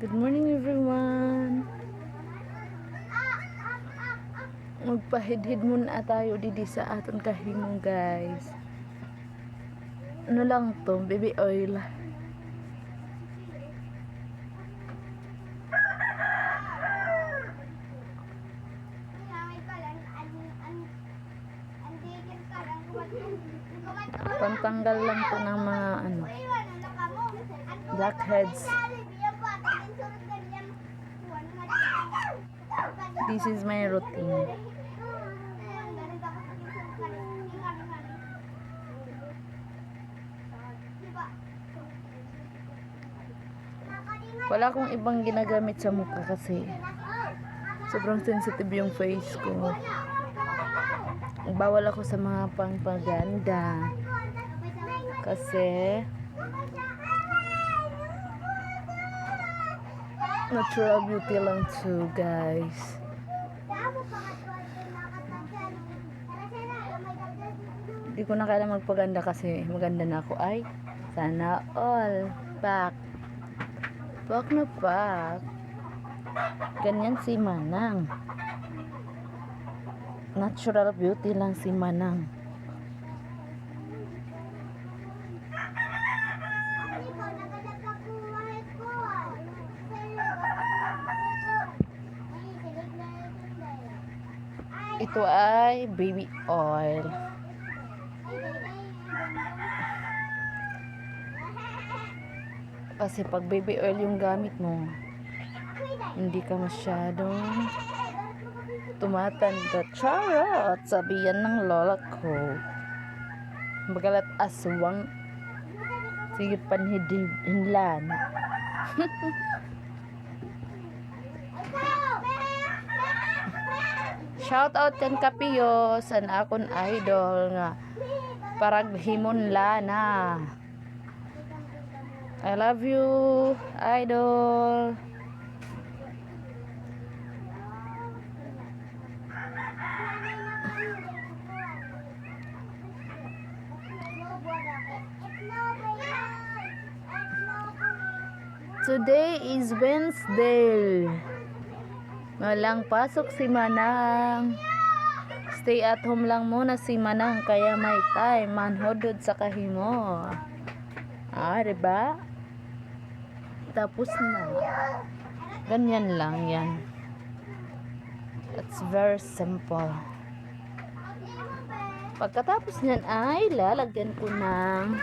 Good morning everyone. Magpahidhid muna tayo didi sa aton kahimong guys. Ano lang to, baby oil. Pantanggal lang to ng mga blackheads. This is my routine. Wala akong ibang ginagamit sa mukha kasi sobrang sensitive yung face ko. Bawal ako sa mga pangpaganda kasi natural beauty lang too, guys. Hindi ko na kaya magpaganda kasi maganda na ako. Ay, sana all. Pak na pak. Ganyan si Manang. Natural beauty lang si Manang. Ito ay baby oil. Kasi pag baby oil yung gamit mo, hindi ka masyadong tumatanda. Charot! Sabi yan ng lola ko. Magalat aswang. Sige panhidinlan. Shout out kan kapiyo sa akon idol nga parag himon lana. I love you, idol. Today is Wednesday. Walang pasok si Manang. Stay at home lang muna si Manang kaya may time manhodod sa kahimo. Diba? Tapos na. Ganyan lang yan. It's very simple. Pagkatapos niyan ay lalagyan ko ng